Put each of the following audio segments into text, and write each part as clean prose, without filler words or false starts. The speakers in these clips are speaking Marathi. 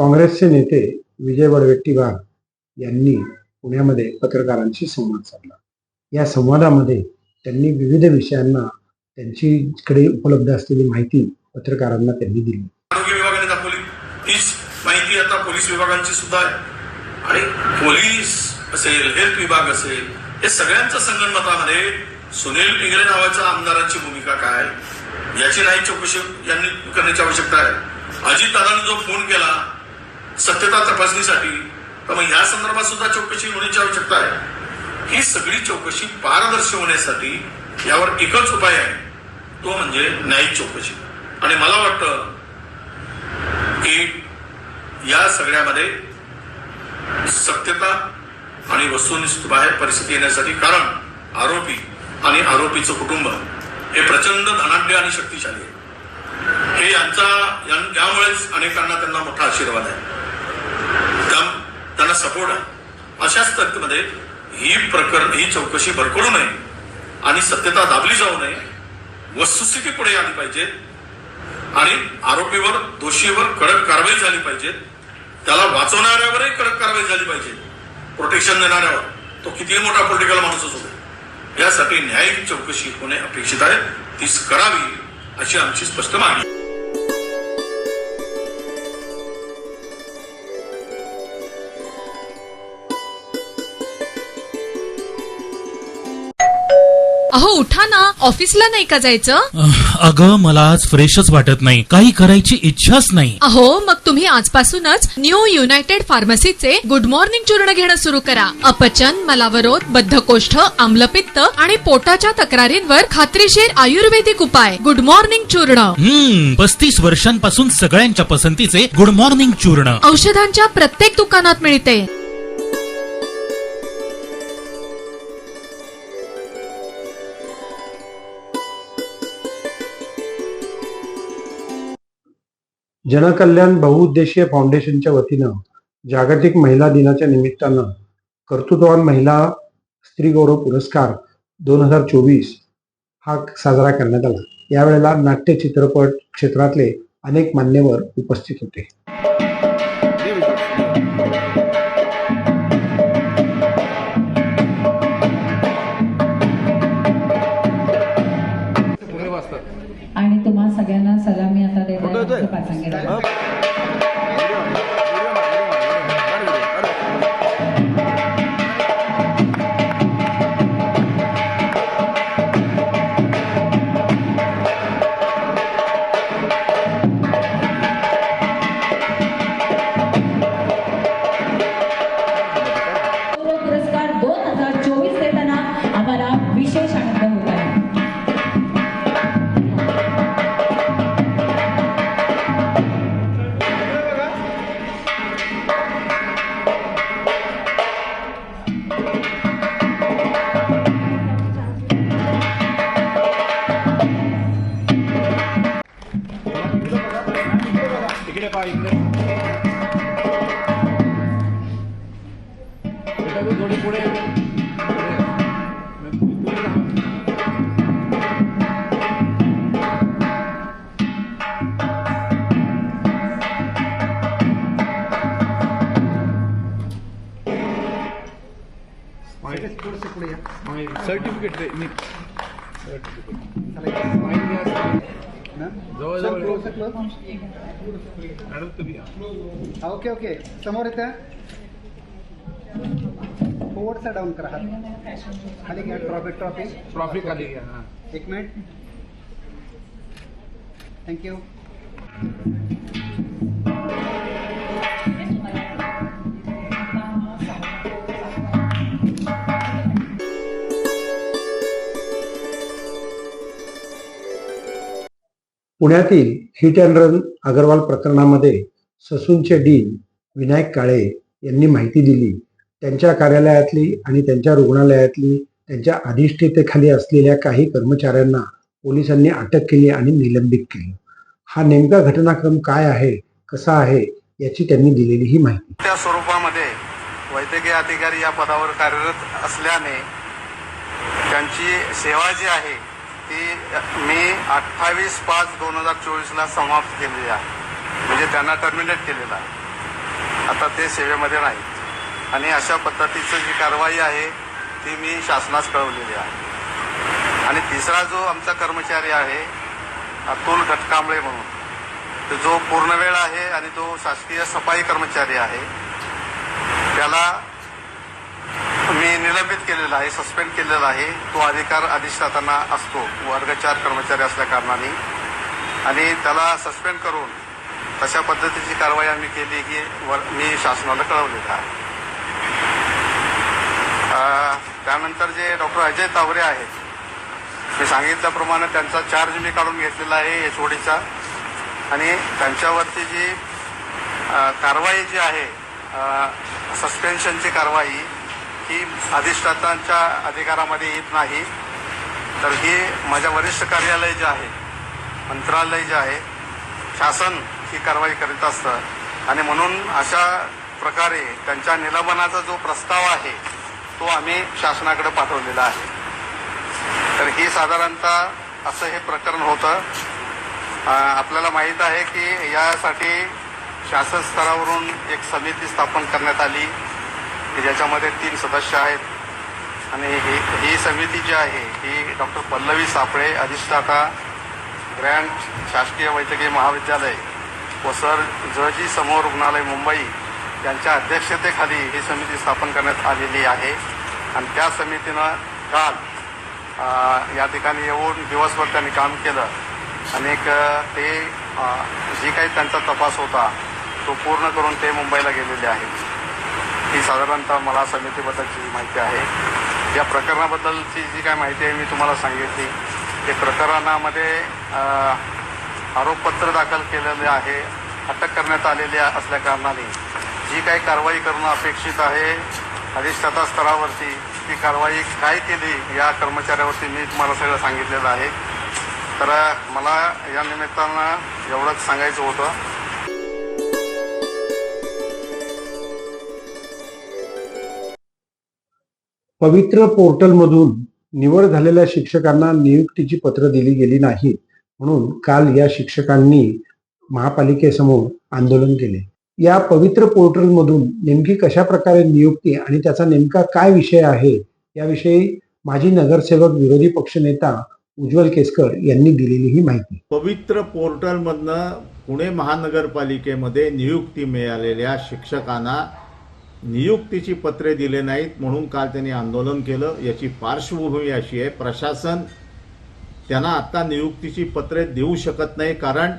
काँग्रेसचे नेते विजय वडेट्टीवार यांनी पुण्यामध्ये पत्रकारांशी संवाद साधला. या संवादामध्ये त्यांनी विविध विषयांना त्यांच्याकडे उपलब्ध असलेली माहिती पत्रकारांना त्यांनी दिली. आरोग्य विभागाने दाखवली तीच माहिती आता पोलीस विभागांची सुद्धा आहे आणि पोलीस असेल, हेल्थ विभाग असेल, हे सगळ्यांच्या संगणमतामध्ये सुनील पिंगळे नावाच्या आमदारांची भूमिका काय याची नाही चौकशी यांनी करण्याची आवश्यकता आहे. अजितदादांनी जो फोन केला सत्यता तपासणीसाठी, तर मग या संदर्भात सुद्धा चौकशी होण्याची आवश्यकता आहे. ही सगळी चौकशी पारदर्शी होण्यासाठी यावर एकच उपाय आहे, तो म्हणजे न्यायिक चौकशी. आणि मला वाटतं की या सगळ्यामध्ये सत्यता आणि वस्तुनिष्ठ बाहेर परिस्थिती येण्यासाठी, कारण आरोपी आणि आरोपीचं कुटुंब हे प्रचंड धनाढ्य आणि शक्तिशाली आहे. हे यामुळेच अनेकांना त्यांना मोठा आशीर्वाद आहे, त्यांना सपोर्ट आहे. अशा स्थितीमध्ये ही चौकशी भरकटू नये आणि सत्यता दाबली जाऊ नये, वस्तुस्थिती पुढे आली पाहिजे आणि आरोपीवर, दोषीवर कडक कारवाई झाली पाहिजे. त्याला वाचवणाऱ्यावरही कडक कारवाई झाली पाहिजे. प्रोटेक्शन देणाऱ्यावर, तो कितीही मोठा पॉलिटिकल माणूस असू दे. यासाठी न्यायिक चौकशी होणे अपेक्षित आहे, तीच करावी अशी आमची स्पष्ट मागणी. अहो उठा ना, ऑफिसला नाही का जायचं? अगं मला आज फ्रेशच वाटत नाही, काही करायची इच्छाच नाही. अहो मग तुम्ही आजपासूनच न्यू युनायटेड फार्मसीचे गुड मॉर्निंग चूर्ण घेणं सुरू करा. अपचन, मलावरोध, बद्धकोष्ठ, आम्लपित्त आणि पोटाच्या तक्रारींवर खात्रीशीर आयुर्वेदिक उपाय. गुड मॉर्निंग चूर्ण. 35 वर्षांपासून सगळ्यांच्या पसंतीचे गुड मॉर्निंग चूर्ण औषधांच्या प्रत्येक दुकानात मिळते. जनकल्याण बहुउद्देशीय फाउंडेशनच्या वतीनं जागतिक महिला दिनाच्या निमित्तानं कर्तृत्ववान महिला स्त्री गौरव पुरस्कार 2024 हा साजरा करण्यात आला. यावेळेला नाट्य चित्रपट क्षेत्रातले अनेक मान्यवर उपस्थित होते. आणि तुम्हा सगळ्यांना सलामी आता देण्याचं पाचांगे झालं. पुरस्कार 2024 देताना आम्हाला विशेष आनंद होत आहे. सर्टिफिकेट ओके ओके समोर येतं. फोर्डचा डाऊन करा, खाली घ्या. ट्रॉफी खाली घ्या. 1 मिनिट. थँक्यू. पुण्यातील हिट अँड रन अगरवाल प्रकरणामध्ये ससूनचे डीन विनायक काळे यांनी माहिती दिली. त्यांच्या कार्यालयातली आणि त्यांच्या रुग्णालयातली त्यांच्या अधिष्ठितेखाली असलेल्या काही कर्मचाऱ्यांना पोलिसांनी अटक केली आणि निलंबित केलं. हा नेमका घटनाक्रम काय आहे, कसा आहे याची त्यांनी दिलेली ही माहिती. त्या स्वरूपामध्ये वैद्यकीय अधिकारी या पदावर कार्यरत असल्याने त्यांची सेवा जी आहे ती मी 28/5/2024 समाप्त केलेली आहे, म्हणजे त्यांना टर्मिनेट केलेला आहे. आता ते सेवेमध्ये नाहीत आणि अशा पद्धतीचं जी कारवाई आहे ती मी शासनास कळवलेली आहे. आणि तिसरा जो आमचा कर्मचारी आहे अतुल घटकांबळे म्हणून, तो जो पूर्णवेळ आहे आणि तो शासकीय सफाई कर्मचारी आहे, त्याला मी निलंबित केलेला आहे, सस्पेंड केलेला आहे. तो अधिकार अधिष्ठातांना असतो वर्ग 4 कर्मचारी असल्या कारणाने, आणि त्याला सस्पेंड करून तशा पद्धतीची कारवाई आम्ही केली की मी शासनाला कळवलेलं आहे. त्यानंतर जे डॉक्टर अजय तावरे आहेत, मी सांगितल्याप्रमाणे त्यांचा चार्ज मी काढून घेतलेला आहे HODचा, आणि त्यांच्यावरती जी कारवाई जी आहे सस्पेन्शनची कारवाई ही अधिष्ठातांच्या अधिकारामध्ये येत नाही, तर ही माझ्या वरिष्ठ कार्यालय जे आहे, मंत्रालय जे आहे, शासन ही कारवाई करीत असतं. आणि म्हणून अशा प्रकारे त्यांच्या निलंबनाचा जो प्रस्ताव आहे तो आम्ही शासनाकडे पाठवलेला आहे. तर ही साधारणतः असं हे प्रकरण होतं. आपल्याला माहीत आहे की यासाठी शासन स्तरावरून एक समिती स्थापन करण्यात आली की ज्याच्यामध्ये 3 सदस्य आहेत. आणि ही समिती जी आहे ही डॉक्टर पल्लवी सापळे, अधिष्ठाता ग्रँड शासकीय वैद्यकीय महाविद्यालय व सर जजी समूह रुग्णालय मुंबई यांच्या अध्यक्षतेखाली ही समिती स्थापन करण्यात आलेली आहे. आणि त्या समितीनं काल या ठिकाणी येऊन दिवसभर त्यांनी काम केलं. अनेक ते जी काही त्यांचा तपास होता तो पूर्ण करून ते मुंबईला गेलेले आहेत. ही साधारणतः मला समितीबद्दलची माहिती आहे. या प्रकरणाबद्दलची जी काही माहिती आहे मी तुम्हाला सांगितली. ते प्रकरणामध्ये आरोपपत्र दाखल केलेले आहे, अटक करण्यात आलेली असल्या कारणाने जी काही कारवाई करणं अपेक्षित आहे अधिष्ठाता स्तरावरती, ती कारवाई काय केली या कर्मचाऱ्यावरती मी तुम्हाला सगळं सांगितलेलं आहे. तर मला या निमित्तानं एवढंच सांगायचं होतं. पवित्र पोर्टलमधून निवड झालेल्या शिक्षकांना नियुक्तीची पत्र दिली गेली नाही, म्हणून काल या शिक्षकांनी महापालिकेसमोर आंदोलन केले. या पवित्र पोर्टलमधून नेमकी कशा प्रकारे नियुक्ती आणि त्याचा नेमका काय विषय आहे याविषयी माजी नगरसेवक विरोधी पक्षनेता उज्ज्वल केसकर यांनी दिलेली ही माहिती. पवित्र पोर्टलमधनं पुणे महानगरपालिकेमध्ये नियुक्ती मिळालेल्या शिक्षकांना नियुक्तीची पत्रे दिले नाहीत म्हणून काल त्यांनी आंदोलन केलं. याची पार्श्वभूमी अशी आहे, प्रशासन त्यांना आता नियुक्तीची पत्रे देऊ शकत नाही, कारण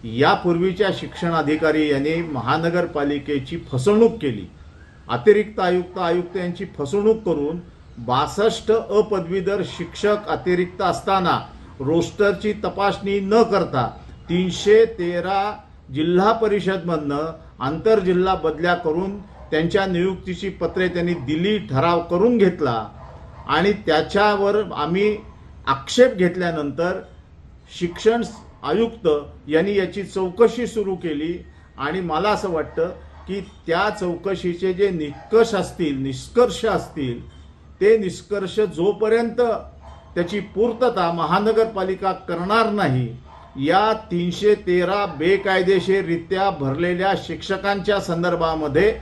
यापूर्वीच्या शिक्षण अधिकारी यांनी महानगरपालिकेची फसवणूक केली. अतिरिक्त आयुक्त यांची फसवणूक करून 62 अपदवीधर शिक्षक अतिरिक्त असताना रोस्टरची तपासणी न करता 313 जिल्हा परिषदमधनं आंतरजिल्हा बदल्या करून त्यांच्या नियुक्तीची पत्रे त्यांनी दिली, ठराव करून घेतला. आणि त्याच्यावर आम्ही आक्षेप घेतल्यानंतर शिक्षण आयुक्त यांनी याची चौकशी सुरू केली. आणि मला असं वाटतं की त्या चौकशीचे जे निष्कर्ष असतील ते निष्कर्ष जोपर्यंत त्याची पूर्तता महानगरपालिका करणार नाही, या 313 बेकायदेशीररित्या भरलेल्या शिक्षकांच्या संदर्भामध्ये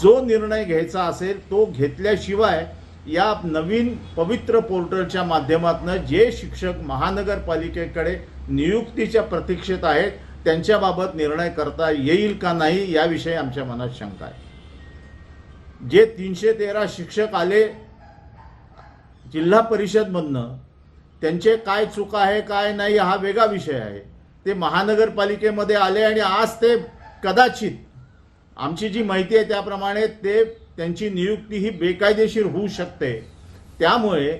जो निर्णय घ्यायचा असेल तो घेतल्याशिवाय या नवीन पवित्र पोर्टलच्या माध्यमातून जे शिक्षक महानगरपालिकेकडे नियुक्तीच्या प्रतीक्षेत आहेत त्यांच्याबाबत निर्णय करता येईल का नाही याविषयी आमच्या मनात शंका आहे. जे 313 शिक्षक आले जिल्हा परिषदमधनं, त्यांचे काय चुका आहे काय नाही हा वेगळा विषय आहे. ते महानगरपालिकेमध्ये आले आणि आज ते कदाचित आमची जी माहिती आहे त्याप्रमाणे त्यांची नियुक्ती ही बेकायदेशीर होऊ शकते. त्यामुळे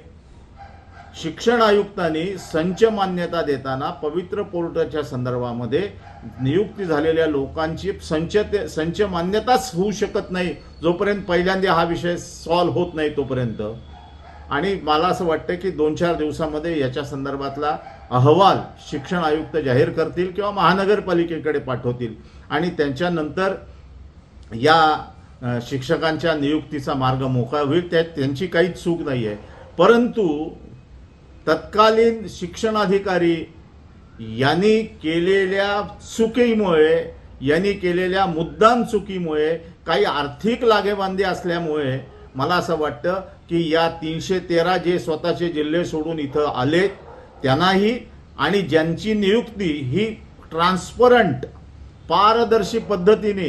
शिक्षण आयुक्तांनी संच मान्यता देताना पवित्र पोर्टलच्या संदर्भामध्ये नियुक्ती झालेल्या लोकांची संच मान्यताच होऊ शकत नाही जोपर्यंत पहिल्यांदा हा विषय सॉल्व्ह होत नाही तोपर्यंत. आणि मला असं वाटतं की 2-4 दिवसामध्ये याच्या संदर्भातला अहवाल शिक्षण आयुक्त जाहीर करतील किंवा महानगरपालिकेकडे पाठवतील आणि त्यांच्यानंतर या शिक्षकांच्या नियुक्तीचा मार्ग मोकळा होईल. त्यांची काहीच चूक नाही आहे. परंतु तत्कालीन शिक्षण अधिकारी यांनी केलेल्या चुकीमुळे यांनी केलेल्या मुद्दाम चुकीमुळे, काही आर्थिक लागेबांधे असल्यामुळे मला असं वाटतं की या 313 जे स्वतःचे जिल्हे सोडून इथं आले त्यांनाही, आणि ज्यांची नियुक्ती ही ट्रान्सपरंट पारदर्शी पद्धतीने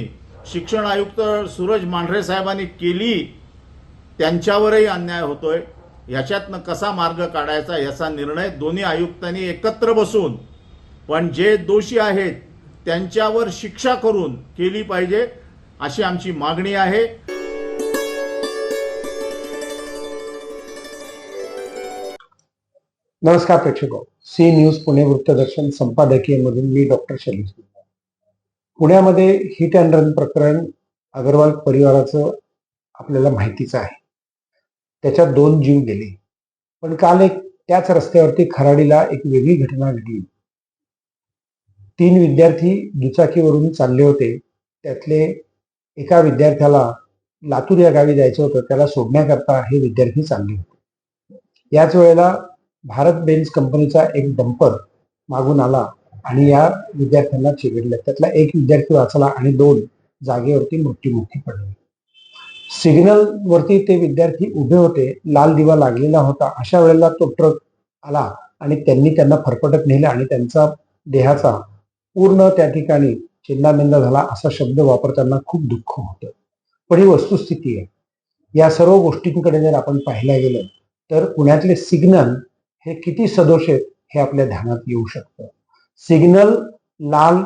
शिक्षण आयुक्त सूरज मांढरे साहेबांनी केली, त्यांच्यावरही अन्याय होतोय. याच्यातनं कसा मार्ग काढायचा याचा निर्णय दोन्ही आयुक्तांनी एकत्र बसून, पण जे दोषी आहेत त्यांच्यावर शिक्षा करून केली पाहिजे, अशी आमची मागणी आहे. नमस्कार प्रेक्षको, सी न्यूज पुणे वृत्तदर्शन संपादकीयमधून मी डॉक्टर शैलेश. पुण्यामध्ये हिट अँड रन प्रकरण अगरवाल परिवाराचं आपल्याला माहितीच आहे. त्याच्यात 2 जीव गेले. पण काल एक त्याच रस्त्यावरती खराडीला एक वेगळी घटना घडली. 3 विद्यार्थी दुचाकीवरून चालले होते. त्यातले एका विद्यार्थ्याला लातूर या गावी जायचं होतं. त्याला सोडण्याकरता हे विद्यार्थी चालले होते. याच वेळेला भारत बेन्झ कंपनीचा एक डंपर मागून आला आणि या विद्यार्थ्यांना चिरडलं. त्यातला एक विद्यार्थी वाचला आणि 2 जागेवरती मृत्युमुखी पडले. सिग्नल वरती ते विद्यार्थी उभे होते. लाल दिवा लागलेला होता. अशा वेळेला तो ट्रक आला आणि त्यांना फरफटत नेलं आणि त्यांचा देहाचा पूर्ण त्या ठिकाणी चिंदामिंदा झाला, असा शब्द वापरताना खूप दुःख होतं. पण ही वस्तुस्थिती आहे. या सर्व गोष्टींकडे जर आपण पाहायला गेलं तर पुण्यातले सिग्नल हे किती सदोष आहेत हे आपल्या ध्यानात येऊ शकतं. सिग्नल, लाल,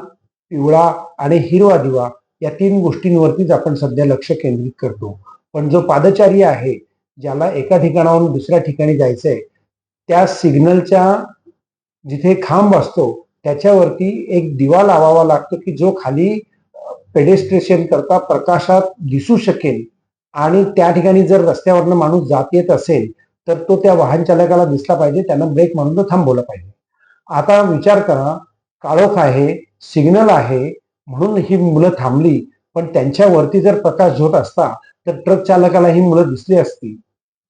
पिवळा आणि हिरवा दिवा या 3 गोष्टींवरतीच आपण सध्या लक्ष केंद्रित करतो. पण जो पादचारी आहे, ज्याला एका ठिकाणाहून दुसऱ्या ठिकाणी जायचंय, त्या सिग्नलच्या जिथे खांब असतो त्याच्यावरती एक दिवा लावावा लागतो की जो खाली पेडेस्ट्रेशन करता प्रकाशात दिसू शकेल. आणि त्या ठिकाणी जर रस्त्यावरनं माणूस जात येत असेल तर तो त्या वाहन चालकाला दिसला पाहिजे, त्यांना ब्रेक मारून तो थांबवला पाहिजे. आता विचार करा, काळोख आहे, सिग्नल आहे म्हणून ही मुलं थांबली, पण त्यांच्यावरती जर प्रकाश झोत असता तर ट्रक चालकाला ही मुलं दिसली असती.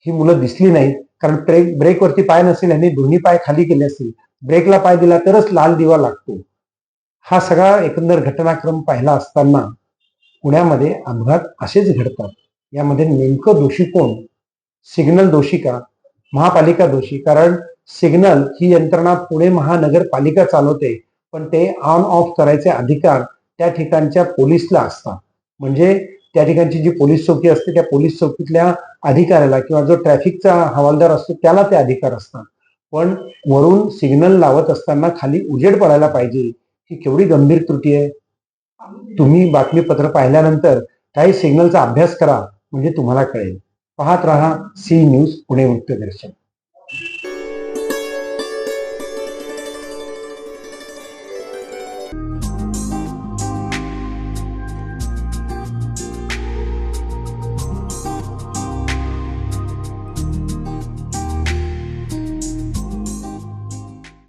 ही मुलं दिसली नाहीत कारण ब्रेकवरती पाय नसेल आणि दोन्ही पाय खाली केले असतील. ब्रेकला पाय दिला तरच लाल दिवा लागतो. हा सगळा एकंदर घटनाक्रम पाहिला असताना पुण्यामध्ये अपघात असेच घडतात. यामध्ये नेमकं दोषी कोण? सिग्नल दोषी का, महापालिका दोषी? कारण सिग्नल ही यंत्रणा पुणे महानगरपालिका चालवते, पण ते ऑन ऑफ करायचे अधिकार त्या ठिकाणच्या पोलिसला असतात. म्हणजे त्या ठिकाणची जी पोलीस चौकी असते त्या पोलीस चौकीतल्या अधिकाऱ्याला किंवा जो ट्रॅफिकचा हवालदार असतो त्याला ते अधिकार असतात. पण वरून सिग्नल लावत असताना खाली उजेड पडायला पाहिजे, ही केवढी गंभीर त्रुटी आहे. तुम्ही बातमीपत्र पाहिल्यानंतर काही सिग्नलचा अभ्यास करा, म्हणजे तुम्हाला कळेल. पाहत रहा सी न्यूज पुणे वृत्तदर्शन.